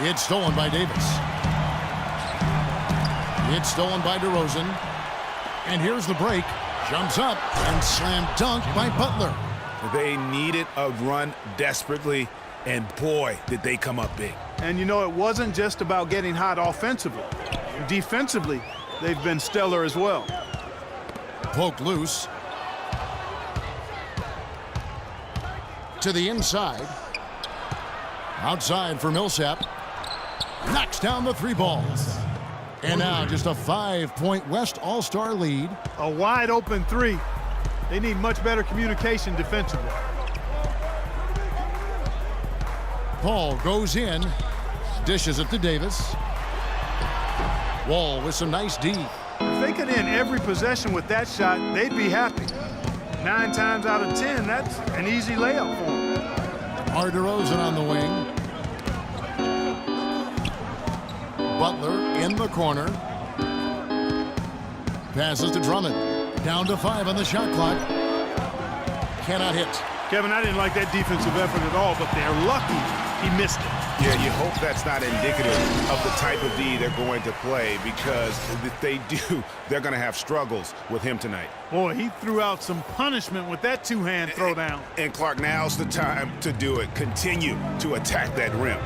It's stolen by Davis. It's stolen by DeRozan. And here's the break. Jumps up and slam dunk by Butler. They needed a run desperately, and boy, did they come up big. And you know, it wasn't just about getting hot offensively. Defensively, they've been stellar as well. Poked loose. To the inside. Outside for Millsap. Knocks down the three balls. And now just a 5-point West All-Star lead. A wide open three. They need much better communication defensively. Paul goes in. Dishes it to Davis. Wall with some nice D. If they could end every possession with that shot, they'd be happy. 9 times out of 10, that's an easy layup for them. DeRozan on the wing. Butler in the corner. Passes to Drummond. Down to 5 on the shot clock. Cannot hit. Kevin, I didn't like that defensive effort at all, but they're lucky he missed it. Yeah, you hope that's not indicative of the type of D they're going to play, because if they do, they're going to have struggles with him tonight. Boy, he threw out some punishment with that two-hand throwdown. And Clark, now's the time to do it. Continue to attack that rim.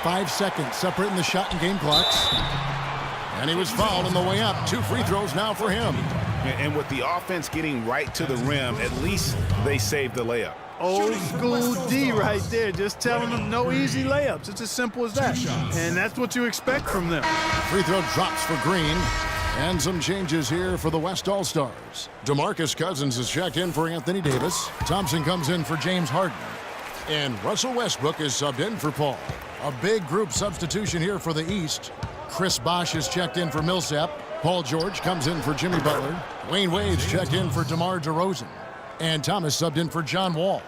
5 seconds separating the shot and game clocks. And he was fouled on the way up. 2 free throws now for him. And with the offense getting right to the rim, at least they saved the layup. Old school D right there, just telling them no easy layups. It's as simple as that. And that's what you expect from them. Free throw drops for Green. And some changes here for the West All-Stars. DeMarcus Cousins is checked in for Anthony Davis. Thompson comes in for James Harden. And Russell Westbrook is subbed in for Paul. A big group substitution here for the East. Chris Bosh is checked in for Millsap. Paul George comes in for Jimmy Butler. Wayne Wade's checked in for DeMar DeRozan. And Thomas subbed in for John Wall.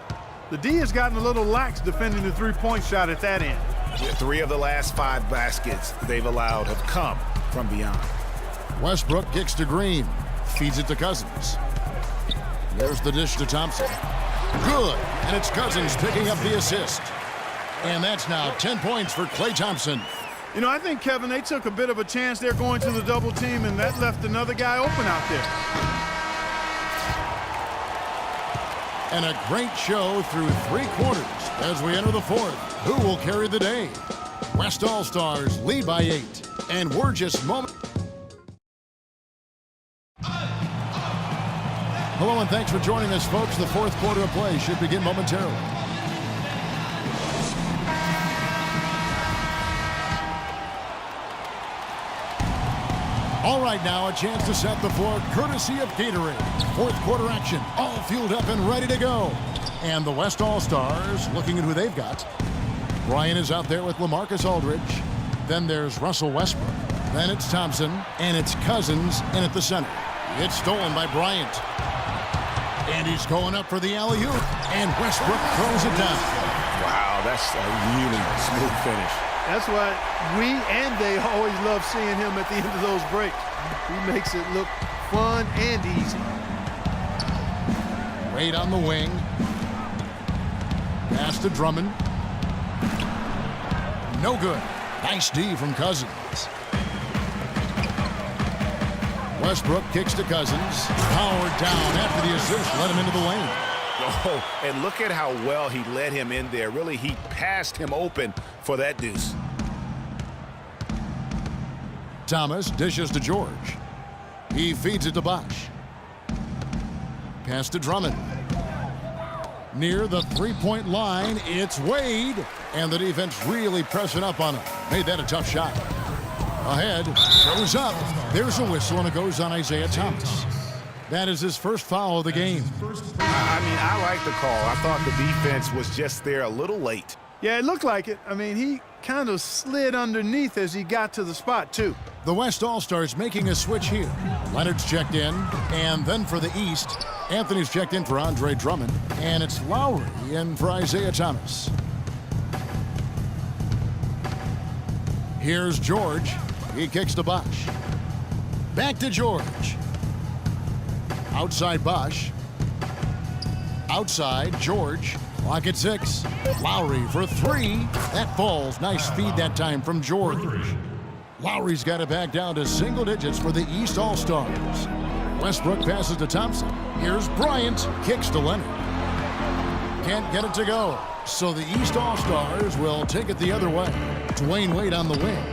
The D has gotten a little lax defending the three-point shot at that end. 3 of the last 5 baskets they've allowed have come from beyond. Westbrook kicks to Green. Feeds it to Cousins. There's the dish to Thompson. Good. And it's Cousins picking up the assist. And that's now 10 points for Klay Thompson. You know, I think, Kevin, they took a bit of a chance there going to the double team, and that left another guy open out there. And a great show through 3 quarters as we enter the 4th. Who will carry the day? West All-Stars lead by 8. And we're just moments. Hello and thanks for joining us, folks. The 4th quarter of play should begin momentarily. All right, now a chance to set the floor courtesy of Gatorade. 4th quarter action, all fueled up and ready to go. And the West All-Stars looking at who they've got. Brian is out there with LaMarcus Aldridge. Then there's Russell Westbrook. Then it's Thompson, and it's Cousins in at the center. It's stolen by Bryant. And he's going up for the alley-oop, and Westbrook throws it down. Wow, that's a really smooth finish. That's why we and they always love seeing him at the end of those breaks. He makes it look fun and easy. Wade on the wing. Pass to Drummond. No good. Nice D from Cousins. Westbrook kicks to Cousins. Powered down after the assist. Let him into the lane. Oh, and look at how well he led him in there. Really, he passed him open for that deuce. Thomas dishes to George. He feeds it to Bosh. Pass to Drummond. Near the three-point line, it's Wade. And the defense really pressing up on him. Made that a tough shot. Ahead, goes up. There's a whistle, and it goes on Isaiah Thomas. That is his first foul of the game. I mean, I like the call. I thought the defense was just there a little late. Yeah, it looked like it. I mean, he kind of slid underneath as he got to the spot, too. The West All-Stars making a switch here. Leonard's checked in, and then for the East, Anthony's checked in for Andre Drummond, and it's Lowry in for Isaiah Thomas. Here's George. He kicks to Bosh. Back to George. Outside Bosh. Outside George. Clock at 6. Lowry for 3. That falls. Nice feed that time from George. Lowry's got it back down to single digits for the East All-Stars. Westbrook passes to Thompson. Here's Bryant. Kicks to Leonard. Can't get it to go. So the East All-Stars will take it the other way. Dwayne Wade on the wing.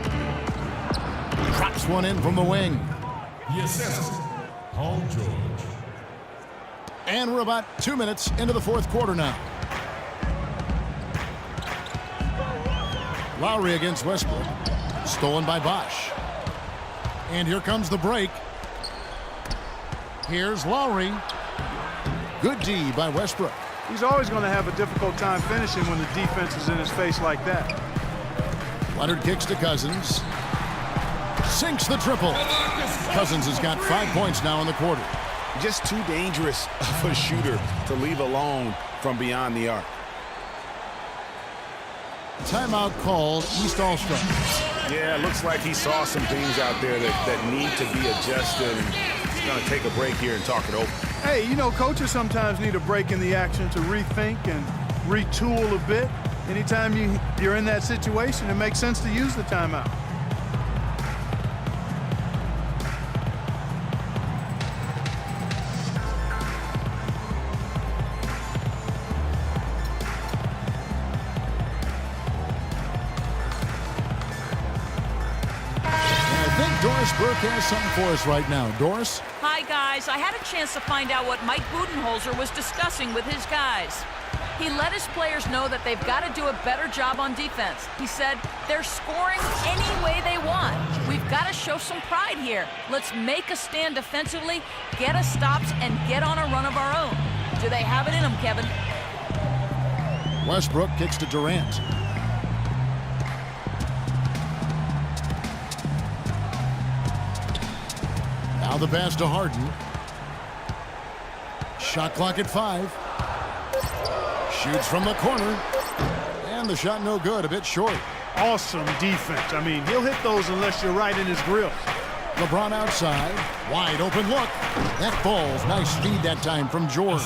Drops one in from the wing. The assistant, Paul George. And we're about 2 minutes into the fourth quarter now. Lowry against Westbrook. Stolen by Bosch. And here comes the break. Here's Lowry. Good D by Westbrook. He's always going to have a difficult time finishing when the defense is in his face like that. Leonard kicks to Cousins. Sinks the triple. Cousins has got 5 points now in the quarter. Just too dangerous of a shooter to leave alone from beyond the arc. Timeout called, East All-Stars. Yeah, it looks like he saw some things out there that need to be adjusted, and he's going to take a break here and talk it over. Hey, you know, coaches sometimes need a break in the action to rethink and retool a bit. Anytime you're in that situation, it makes sense to use the timeout. Doris Burke has something for us right now. Doris? Hi, guys. I had a chance to find out what Mike Budenholzer was discussing with his guys. He let his players know that they've got to do a better job on defense. He said, they're scoring any way they want. We've got to show some pride here. Let's make a stand defensively, get us stops, and get on a run of our own. Do they have it in them, Kevin? Westbrook kicks to Durant. Now the pass to Harden. Shot clock at 5. Shoots from the corner. And the shot no good, a bit short. Awesome defense. I mean, he'll hit those unless you're right in his grill. LeBron outside. Wide open look. That falls. Nice feed that time from George.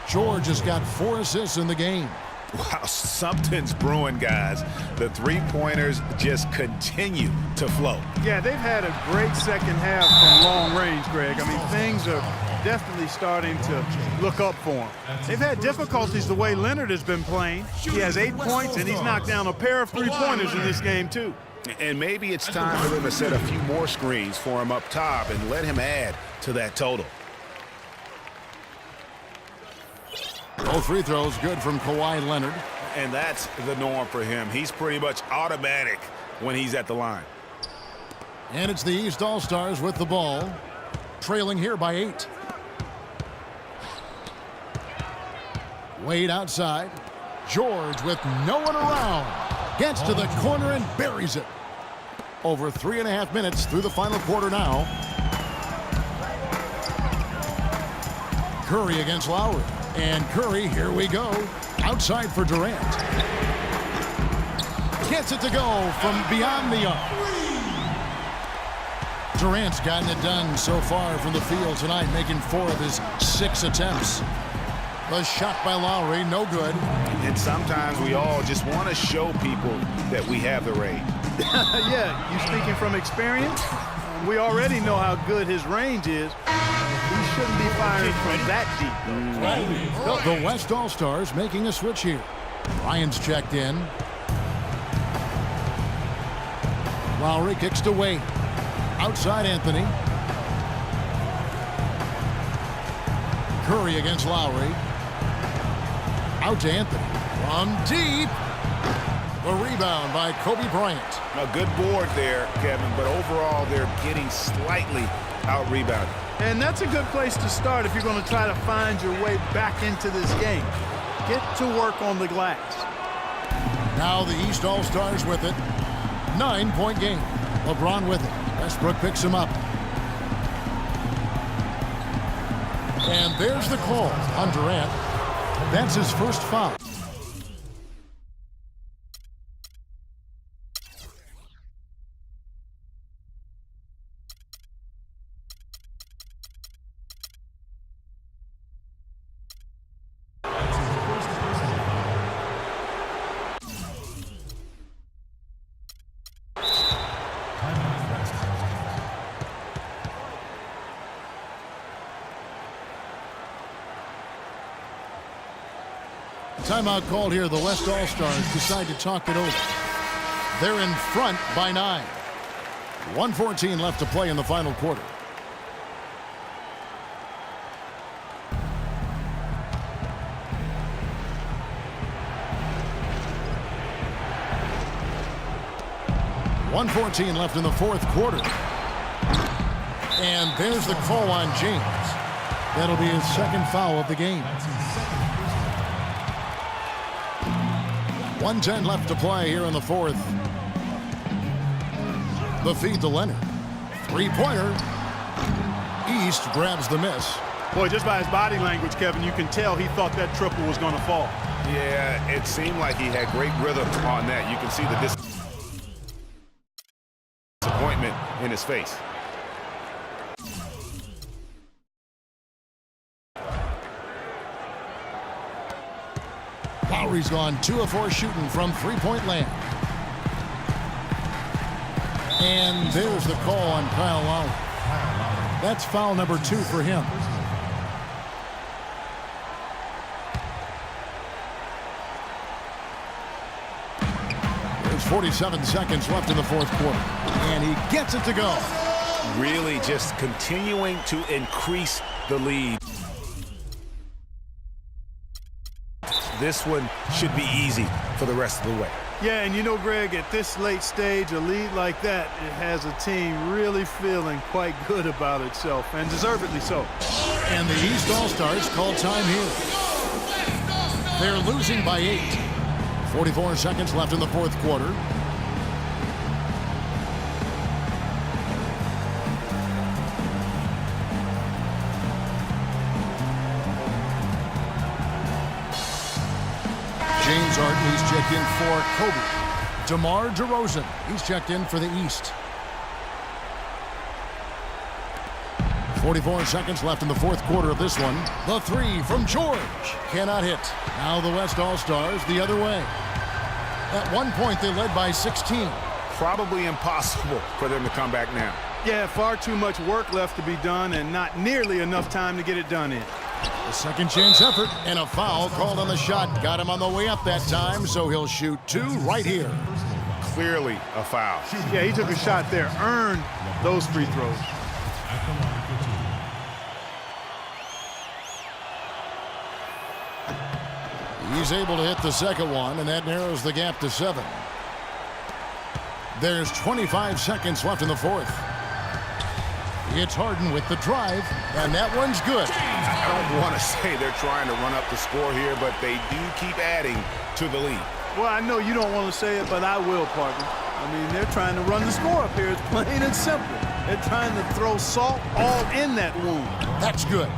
George has got 4 assists in the game. Wow, something's brewing, guys. The three-pointers just continue to flow. Yeah, they've had a great second half from long range, Greg. I mean, things are definitely starting to look up for him. They've had difficulties the way Leonard has been playing. He has 8 points, and he's knocked down a pair of three-pointers in this game, too. And maybe it's time for them to set a few more screens for him up top and let him add to that total. Both free throws good from Kawhi Leonard. And that's the norm for him. He's pretty much automatic when he's at the line. And it's the East All-Stars with the ball. Trailing here by 8. Wade outside. George with no one around. Gets to the corner and buries it. Over 3.5 minutes through the final quarter now. Curry against Lowry. And Curry, here we go. Outside for Durant. Gets it to go from beyond the arc. Durant's gotten it done so far from the field tonight, making 4 of his 6 attempts. The shot by Lowry, no good. And sometimes we all just want to show people that we have the range. Yeah, you speaking from experience? We already know how good his range is. He shouldn't be firing from that deep. The West All-Stars making a switch here. Ryan's checked in. Lowry kicks to Wade. Outside Anthony. Curry against Lowry. Out to Anthony. From deep. The rebound by Kobe Bryant. A good board there, Kevin, but overall they're getting slightly out-rebounded. And that's a good place to start if you're going to try to find your way back into this game. Get to work on the glass. Now the East All-Stars with it. 9-point game. LeBron with it. Westbrook picks him up. And there's the call on Durant. That's his first foul. Timeout called here. The West All-Stars decide to talk it over. They're in front by 9. 1:14 left to play in the final quarter. .114 left in the fourth quarter. And there's the call on James. That'll be his second foul of the game. 1:10 left to play here in the fourth. The feed to Leonard. Three-pointer. East grabs the miss. Boy, just by his body language, Kevin, you can tell he thought that triple was going to fall. Yeah, it seemed like he had great rhythm on that. You can see the disappointment in his face. Lowry's gone 2 of 4 shooting from three-point land. And there's the call on Kyle Lowry. That's foul number 2 for him. There's 47 seconds left in the fourth quarter. And he gets it to go. Really just continuing to increase the lead. This one should be easy for the rest of the way. Yeah, and you know, Greg, at this late stage, a lead like that, it has a team really feeling quite good about itself, and deservedly so. And the East All-Stars call time here. They're losing by 8. 44 seconds left in the fourth quarter. James Harden, he's checked in for Kobe. DeMar DeRozan, he's checked in for the East. 44 seconds left in the fourth quarter of this one. The three from George cannot hit. Now the West All-Stars the other way. At one point, they led by 16. Probably impossible for them to come back now. Yeah, far too much work left to be done and not nearly enough time to get it done in. A second chance effort and a foul called on the shot. Got him on the way up that time, so he'll shoot 2 right here. Clearly a foul. Yeah, he took a shot there, earned those free throws. He's able to hit the second one, and that narrows the gap to 7. There's 25 seconds left in the fourth. It's Harden with the drive, and that one's good. I don't want to say they're trying to run up the score here, but they do keep adding to the lead. Well, I know you don't want to say it, but I will, partner. I mean, they're trying to run the score up here. It's plain and simple. They're trying to throw salt all in that wound. That's good.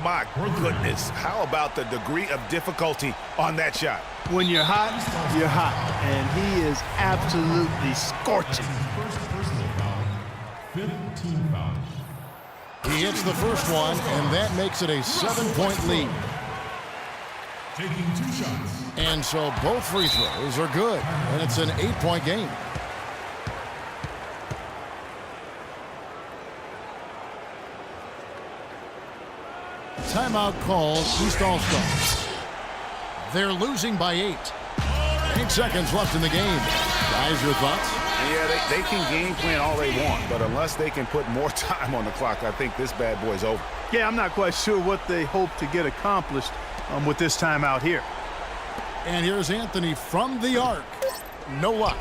My goodness, how about the degree of difficulty on that shot? When you're hot, you're hot. And he is absolutely scorching. First personal foul. 15 foul. He hits the first one, and that makes it a 7-point lead. Taking 2 shots. And so both free throws are good, and it's an 8-point game. Timeout called East All-Stars. They're losing by 8. 8 seconds left in the game. Guys, your thoughts? Yeah, they can game plan all they want, but unless they can put more time on the clock, I think this bad boy's over. Yeah, I'm not quite sure what they hope to get accomplished with this timeout here. And here's Anthony from the arc. No luck.